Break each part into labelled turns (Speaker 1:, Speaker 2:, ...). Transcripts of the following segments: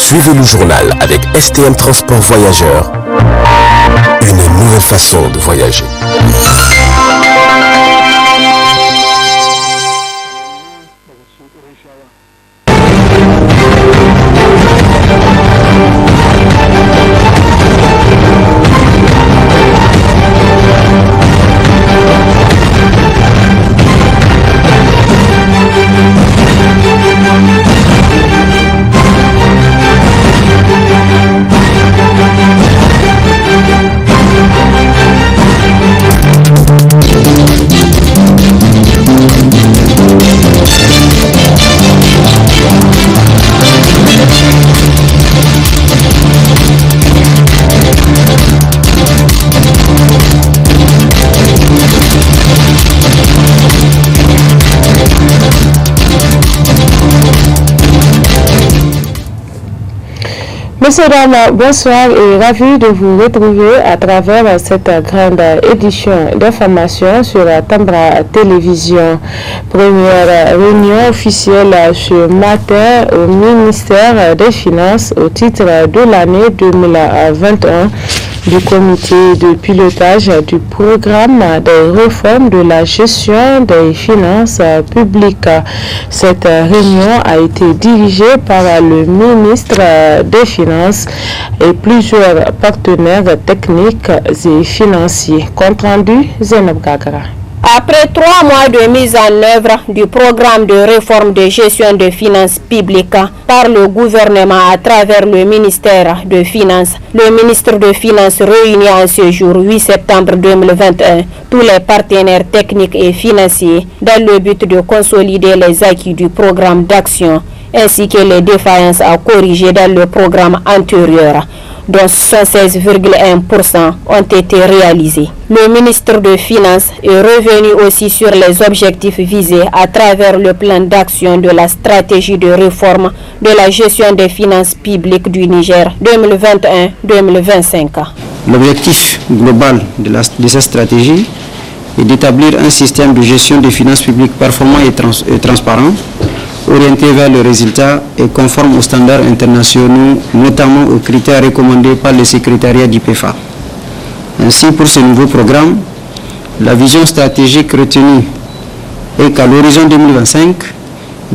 Speaker 1: Suivez le journal avec STM Transport Voyageurs. Une nouvelle façon de voyager.
Speaker 2: Messieurs, dames, bonsoir et ravi de vous retrouver à travers cette grande édition d'information sur Tambra Télévision. Première réunion officielle ce matin au ministère des Finances au titre de l'année 2021 du comité de pilotage du programme des réformes de la gestion des finances publiques. Cette réunion a été dirigée par le ministre des Finances et plusieurs partenaires techniques et financiers. Compte rendu, Zainab Gagara.
Speaker 3: Après 3 mois de mise en œuvre du programme de réforme de gestion des finances publiques par le gouvernement à travers le ministère de Finances, le ministre de Finances réunit en ce jour 8 septembre 2021 tous les partenaires techniques et financiers dans le but de consolider les acquis du programme d'action ainsi que les défaillances à corriger dans le programme antérieur, dont 76,1% ont été réalisés. Le ministre de Finances est revenu aussi sur les objectifs visés à travers le plan d'action de la stratégie de réforme de la gestion des finances publiques du Niger 2021-2025.
Speaker 4: L'objectif global de cette stratégie est d'établir un système de gestion des finances publiques performant et transparent, orienté vers le résultat et conforme aux standards internationaux, notamment aux critères recommandés par le secrétariat d'IPEFA. Ainsi, pour ce nouveau programme, la vision stratégique retenue est qu'à l'horizon 2025,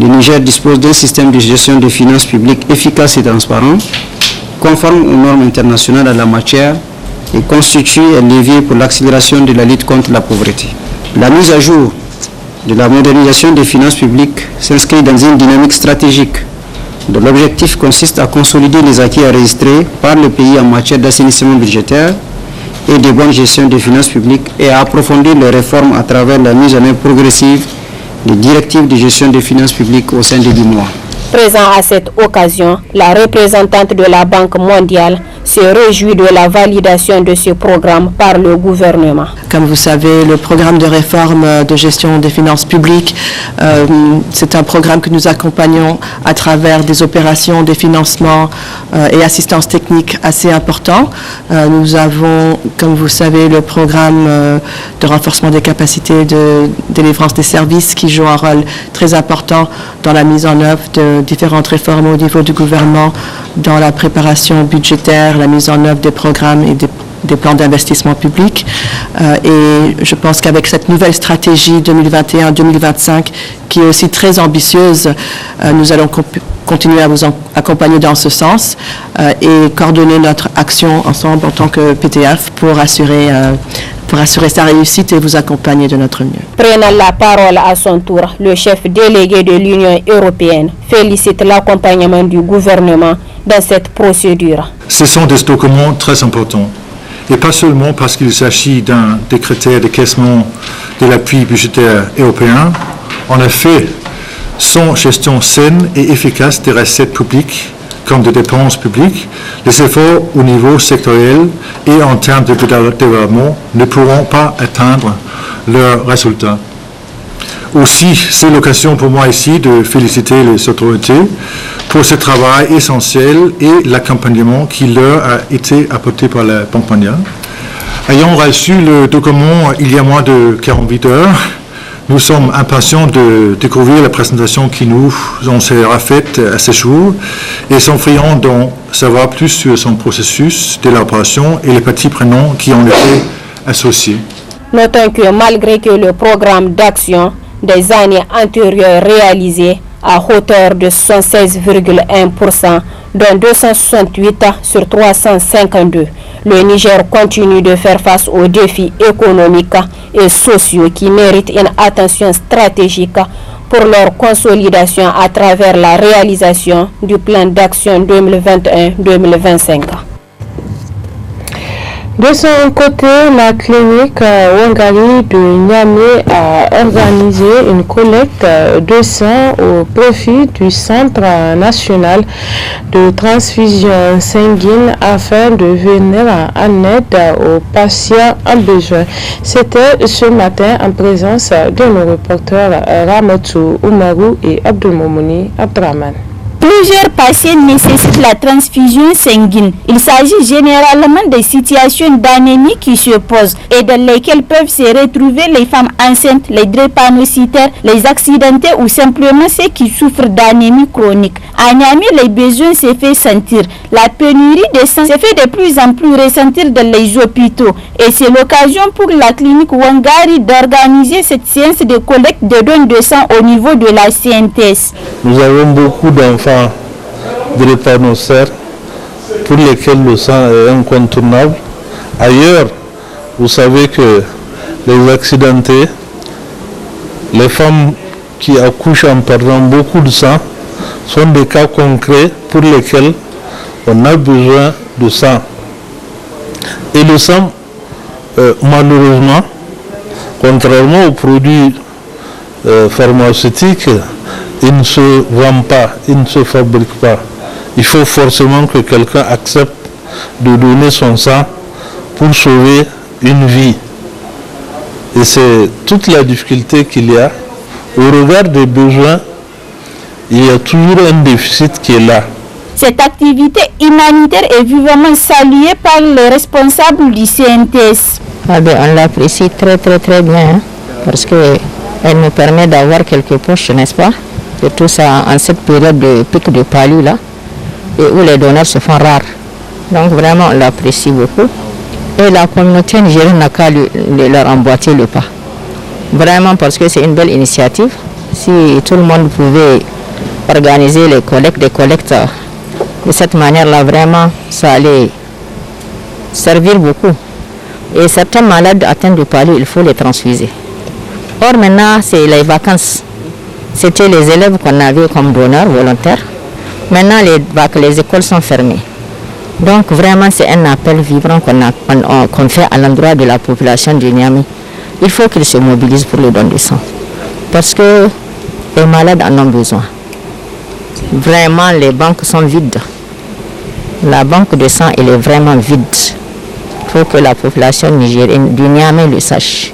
Speaker 4: le Niger dispose d'un système de gestion des finances publiques efficace et transparent, conforme aux normes internationales en la matière et constitue un levier pour l'accélération de la lutte contre la pauvreté. La mise à jour de la modernisation des finances publiques s'inscrit dans une dynamique stratégique dont l'objectif consiste à consolider les acquis enregistrés par le pays en matière d'assainissement budgétaire et de bonne gestion des finances publiques et à approfondir les réformes à travers la mise en œuvre progressive des directives de gestion des finances publiques au sein de l'UEMOA.
Speaker 3: Présent à cette occasion, la représentante de la Banque mondiale se réjouit de la validation de ce programme par le gouvernement.
Speaker 5: Comme vous savez, le programme de réforme de gestion des finances publiques, c'est un programme que nous accompagnons à travers des opérations, des financements et assistance technique assez importants. Nous avons, comme vous savez, le programme de renforcement des capacités de délivrance des services qui joue un rôle très important dans la mise en œuvre de différentes réformes au niveau du gouvernement, dans la préparation budgétaire, la mise en œuvre des programmes et des plans d'investissement public. Et je pense qu'avec cette nouvelle stratégie 2021-2025, qui est aussi très ambitieuse, nous allons continuer à vous accompagner dans ce sens et coordonner notre action ensemble en tant que PTF pour assurer sa réussite et vous accompagner de notre mieux.
Speaker 3: Prenant la parole à son tour, le chef délégué de l'Union européenne félicite l'accompagnement du gouvernement dans cette procédure.
Speaker 6: Ce sont des documents très importants, et pas seulement parce qu'il s'agit des critères de caissement de l'appui budgétaire européen. En effet, sans gestion saine et efficace des recettes publiques comme des dépenses publiques, les efforts au niveau sectoriel et en termes de développement ne pourront pas atteindre leurs résultats. Aussi, c'est l'occasion pour moi ici de féliciter les autorités pour ce travail essentiel et l'accompagnement qui leur a été apporté par la Banque mondiale. Ayant reçu le document il y a moins de 48 heures, Nous sommes impatients de découvrir la présentation qui nous en sera faite à ce jour et sont friands d'en savoir plus sur son processus d'élaboration et les parties prenantes qui ont été associées.
Speaker 3: Notons que malgré que le programme d'action des années antérieures réalisé à hauteur de 76,1%, dont 268 sur 352, le Niger continue de faire face aux défis économiques et sociaux qui méritent une attention stratégique pour leur consolidation à travers la réalisation du plan d'action 2021-2025.
Speaker 2: De son côté, la clinique Wangari de Niamey a organisé une collecte de sang au profit du Centre national de transfusion sanguine afin de venir en aide aux patients en besoin. C'était ce matin en présence de nos reporters Ramatou Oumarou et Abdelmoumouni Abdraman.
Speaker 7: Plusieurs patients nécessitent la transfusion sanguine. Il s'agit généralement des situations d'anémie qui se posent et dans lesquelles peuvent se retrouver les femmes enceintes, les drépanocytaires, les accidentés ou simplement ceux qui souffrent d'anémie chronique. À Niamey, les besoins se font sentir. La pénurie de sang se fait de plus en plus ressentir dans les hôpitaux et c'est l'occasion pour la clinique Wangari d'organiser cette séance de collecte de dons de sang au niveau de la CNTS.
Speaker 8: Nous avons beaucoup d'enfants drépanocytaires pour lesquels le sang est incontournable. Ailleurs, vous savez que les accidentés, les femmes qui accouchent en perdant beaucoup de sang, sont des cas concrets pour lesquels on a besoin de sang. Et le sang, malheureusement, contrairement aux produits pharmaceutiques, il ne se vend pas, il ne se fabrique pas. Il faut forcément que quelqu'un accepte de donner son sang pour sauver une vie. Et c'est toute la difficulté qu'il y a. Au regard des besoins, il y a toujours un déficit qui est là.
Speaker 7: Cette activité humanitaire est vivement saluée par les responsables du CNTS.
Speaker 9: On l'apprécie très bien, hein, parce qu'elle nous permet d'avoir quelques poches, n'est-ce pas? Et tout ça en cette période de pic de palu là, et où les donneurs se font rares. Donc vraiment on l'apprécie beaucoup. Et la communauté nigérienne n'a qu'à leur emboîter le pas. Vraiment parce que c'est une belle initiative. Si tout le monde pouvait organiser des collectes de cette manière-là, vraiment ça allait servir beaucoup. Et certains malades atteints de palu, il faut les transfuser. Or maintenant c'est les vacances. C'était les élèves qu'on avait comme donneurs volontaires. Maintenant, les écoles sont fermées. Donc, vraiment, c'est un appel vibrant qu'on fait à l'endroit de la population de Niamey. Il faut qu'ils se mobilisent pour le don de sang. Parce que les malades en ont besoin. Vraiment, les banques sont vides. La banque de sang, elle est vraiment vide. Il faut que la population nigérienne du Niamey le sache.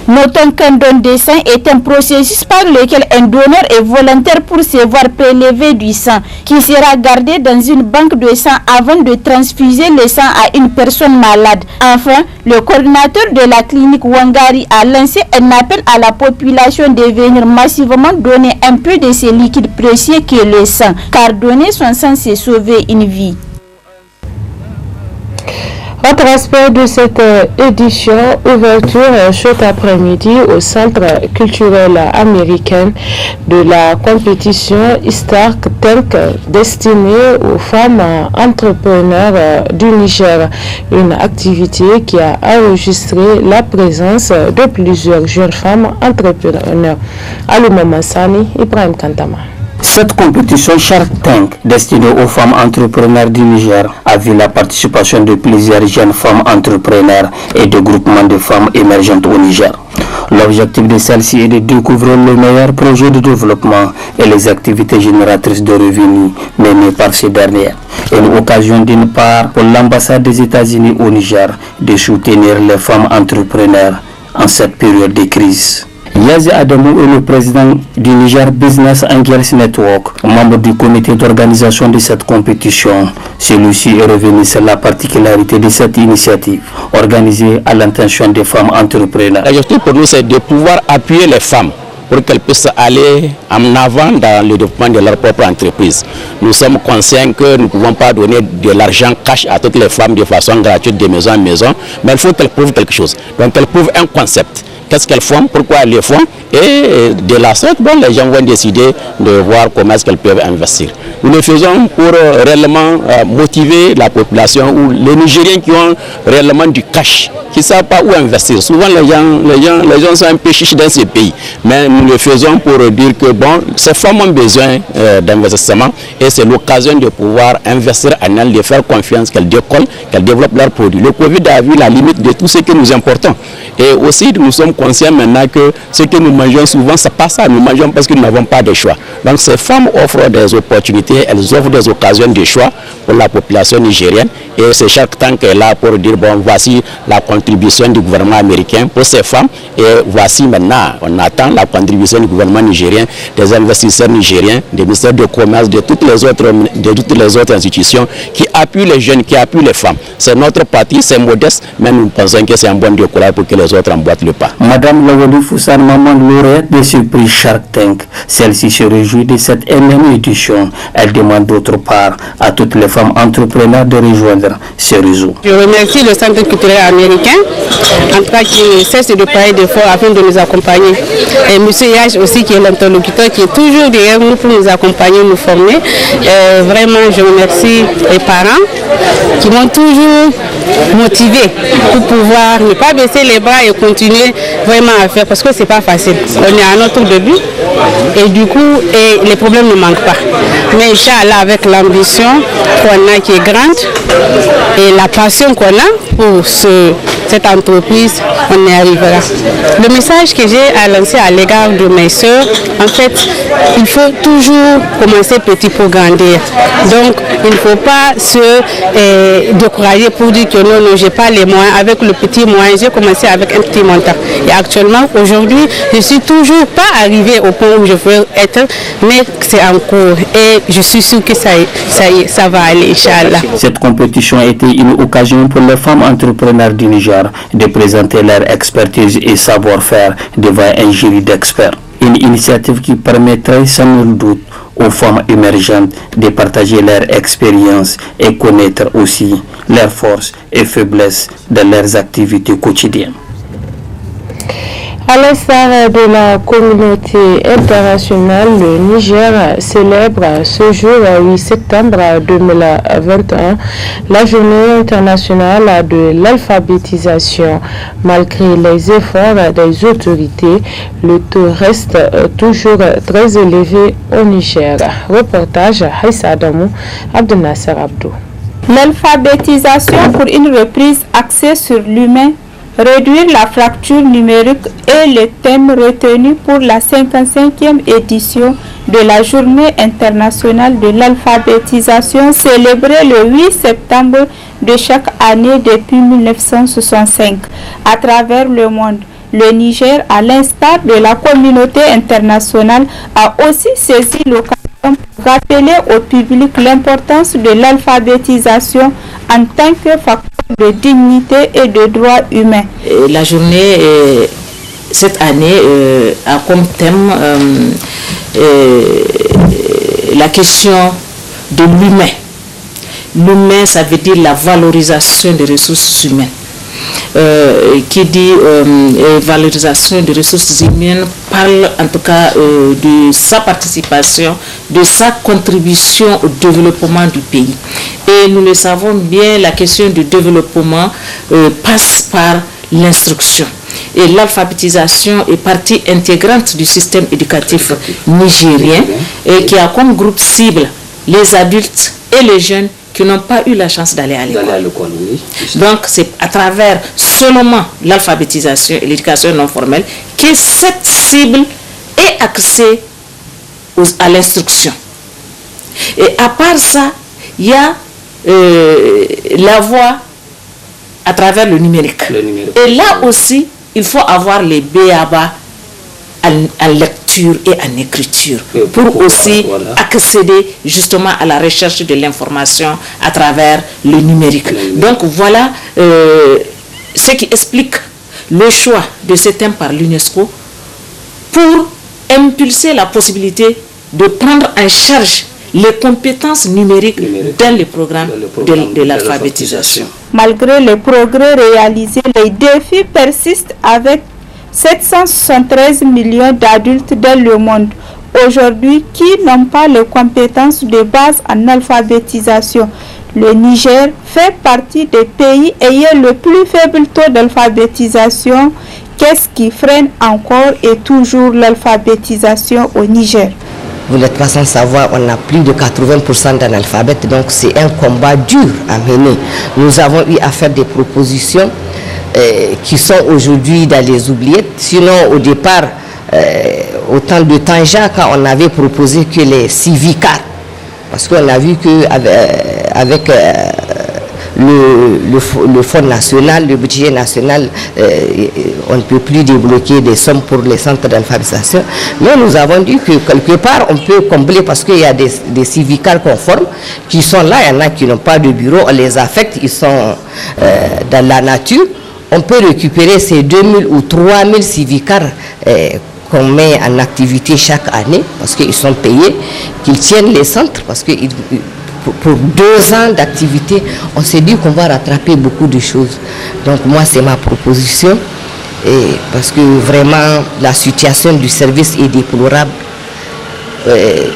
Speaker 7: Notons qu'un don de sang est un processus par lequel un donneur est volontaire pour se voir prélever du sang qui sera gardé dans une banque de sang avant de transfuser le sang à une personne malade. Enfin, le coordinateur de la clinique Wangari a lancé un appel à la population de venir massivement donner un peu de ce liquide précieux qu'est le sang, car donner son sang, c'est sauver une vie.
Speaker 2: Autre aspect de cette édition, ouverture cet après-midi au Centre culturel américain de la compétition Stark Tank destinée aux femmes entrepreneurs du Niger. Une activité qui a enregistré la présence de plusieurs jeunes femmes entrepreneurs. Alouma Massani, Ibrahim Kantama.
Speaker 10: Cette compétition Shark Tank, destinée aux femmes entrepreneurs du Niger, a vu la participation de plusieurs jeunes femmes entrepreneurs et de groupements de femmes émergentes au Niger. L'objectif de celle-ci est de découvrir le meilleur projet de développement et les activités génératrices de revenus menées par ces dernières. Une occasion d'une part pour l'ambassade des États-Unis au Niger de soutenir les femmes entrepreneurs en cette période de crise. Yazi Adamou est le président du Niger Business Angels Network, membre du comité d'organisation de cette compétition. Celui-ci est revenu sur la particularité de cette initiative, organisée à l'intention des femmes entrepreneurs.
Speaker 11: L'objectif pour nous, c'est de pouvoir appuyer les femmes pour qu'elles puissent aller en avant dans le développement de leur propre entreprise. Nous sommes conscients que nous ne pouvons pas donner de l'argent cash à toutes les femmes de façon gratuite de maison en maison, mais il faut qu'elles prouvent quelque chose. Donc elles prouvent un concept. Qu'est-ce qu'elles font, pourquoi elles le font, et de la sorte, les gens vont décider de voir comment est-ce qu'elles peuvent investir. Nous le faisons pour réellement motiver la population ou les Nigériens qui ont réellement du cash, qui ne savent pas où investir. Souvent les gens sont un peu chiches dans ces pays, mais nous le faisons pour dire que ces femmes ont besoin d'investissement et c'est l'occasion de pouvoir investir en elles, de faire confiance qu'elles décollent, qu'elles développent leurs produits. Le Covid a vu la limite de tout ce que nous importons. Et aussi, nous sommes conscients maintenant que ce que nous mangeons souvent, ce n'est pas ça. Nous mangeons parce que nous n'avons pas de choix. Donc ces femmes offrent des opportunités, elles offrent des occasions de choix pour la population nigérienne. Et c'est chaque temps qu'elle est là pour dire, voici la contribution du gouvernement américain pour ces femmes. Et voici maintenant, on attend la contribution du gouvernement nigérien, des investisseurs nigériens, des ministères de commerce, de toutes les autres institutions qui appuient les jeunes, qui appuient les femmes. C'est notre parti, c'est modeste, mais nous pensons que c'est un bon décollage pour que les autres emboîtent le pas.
Speaker 10: Madame Lawali Foussane Maman, lauréate de ce prix Shark Tank, celle-ci se réjouit de cette énième édition. Elle demande d'autre part à toutes les femmes entrepreneurs de rejoindre ce réseau.
Speaker 12: Je remercie le Centre culturel américain, en tout cas qui ne cesse de parler d'efforts afin de nous accompagner. Et M. Yach aussi qui est l'interlocuteur, qui est toujours derrière nous pour nous accompagner, nous former. Vraiment, je remercie les parents qui m'ont toujours motivé pour pouvoir ne pas baisser les bras et continuer vraiment à faire, parce que c'est pas facile. On est à notre début et du coup les problèmes ne manquent pas. Mais Inch'Allah, avec l'ambition qu'on a qui est grande et la passion qu'on a pour cette entreprise, on y arrivera. Le message que j'ai à lancer à l'égard de mes soeurs, en fait, il faut toujours commencer petit pour grandir. Donc, il ne faut pas se décourager pour dire que non, j'ai pas les moyens. Avec le petit moyen, j'ai commencé avec un petit montant. Et actuellement, aujourd'hui, je suis toujours pas arrivée au point où je veux être, mais c'est en cours. Et je suis sûre que ça va aller, Inch'Allah.
Speaker 10: Cette compétition a été une occasion pour les femmes entrepreneurs du Niger de présenter leur expertise et savoir-faire devant un jury d'experts. Une initiative qui permettrait sans nul doute aux femmes émergentes de partager leur expérience et connaître aussi leurs forces et faiblesses dans leurs activités quotidiennes.
Speaker 2: À l'instar de la communauté internationale, le Niger célèbre ce jour, 8 septembre 2021, la journée internationale de l'alphabétisation. Malgré les efforts des autorités, le taux reste toujours très élevé au Niger. Reportage Haïssa Adamou, Abdel Nasser Abdou.
Speaker 7: L'alphabétisation pour une reprise axée sur l'humain, réduire la fracture numérique est le thème retenu pour la 55e édition de la Journée internationale de l'alphabétisation célébrée le 8 septembre de chaque année depuis 1965 à travers le monde. Le Niger, à l'instar de la communauté internationale, a aussi saisi l'occasion pour rappeler au public l'importance de l'alphabétisation en tant que facteur de dignité et de droits humains.
Speaker 13: La journée, cette année, a comme thème la question de l'humain. L'humain, ça veut dire la valorisation des ressources humaines. Qui dit valorisation des ressources humaines parle en tout cas de sa participation, de sa contribution au développement du pays. Et nous le savons bien, la question du développement passe par l'instruction. Et l'alphabétisation est partie intégrante du système éducatif nigérien et qui a comme groupe cible les adultes et les jeunes qui n'ont pas eu la chance d'aller à l'école. Donc, c'est à travers seulement l'alphabétisation et l'éducation non formelle que cette cible est axée à l'instruction. Et à part ça, il y a la voie à travers le numérique. Et là aussi, il faut avoir les BABA en lecture et en écriture pour aussi accéder justement à la recherche de l'information à travers le numérique. Donc voilà ce qui explique le choix de ce thème par l'UNESCO pour impulser la possibilité de prendre en charge les compétences numériques dans le programme de l'alphabétisation.
Speaker 7: Malgré les progrès réalisés, les défis persistent avec 773 millions d'adultes dans le monde aujourd'hui qui n'ont pas les compétences de base en alphabétisation. Le Niger fait partie des pays ayant le plus faible taux d'alphabétisation. Qu'est-ce qui freine encore et toujours l'alphabétisation au Niger?
Speaker 14: Vous n'êtes pas sans savoir, on a plus de 80% d'analphabètes, donc c'est un combat dur à mener. Nous avons eu à faire des propositions qui sont aujourd'hui dans les oubliettes. Sinon, au départ, au temps de Tanja, quand on avait proposé que les civicards, parce qu'on a vu qu'avec le fonds national, le budget national, on ne peut plus débloquer des sommes pour les centres d'alphabétisation. Mais nous avons dit que quelque part, on peut combler parce qu'il y a des civicards conformes qui sont là. Il y en a qui n'ont pas de bureau, on les affecte, ils sont dans la nature. On peut récupérer ces 2000 ou 3000 civicards qu'on met en activité chaque année parce qu'ils sont payés, qu'ils tiennent les centres parce que pour 2 ans d'activité, on s'est dit qu'on va rattraper beaucoup de choses. Donc moi, c'est ma proposition, parce que vraiment, la situation du service est déplorable.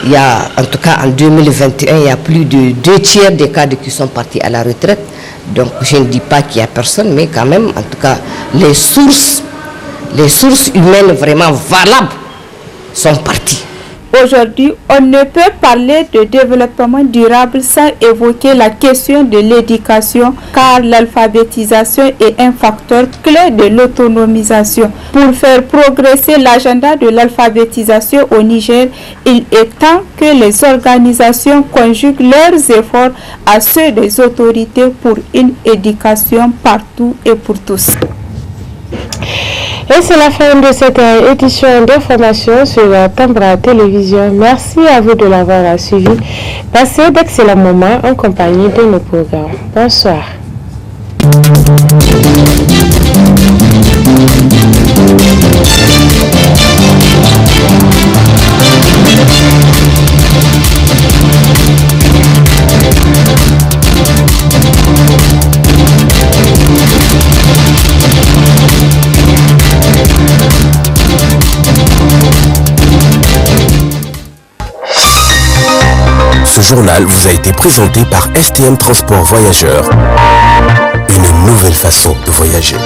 Speaker 14: Il y a, en tout cas en 2021, il y a plus de 2/3 des cadres qui sont partis à la retraite. Donc je ne dis pas qu'il n'y a personne, mais quand même, en tout cas, les sources humaines vraiment valables sont parties.
Speaker 7: Aujourd'hui, on ne peut parler de développement durable sans évoquer la question de l'éducation, car l'alphabétisation est un facteur clé de l'autonomisation. Pour faire progresser l'agenda de l'alphabétisation au Niger, il est temps que les organisations conjuguent leurs efforts à ceux des autorités pour une éducation partout et pour tous.
Speaker 2: Et c'est la fin de cette édition d'information sur Tambra Télévision. Merci à vous de l'avoir suivi. Passez d'excellents moments en compagnie de nos programmes. Bonsoir.
Speaker 1: Ce journal vous a été présenté par STM Transport Voyageurs. Une nouvelle façon de voyager.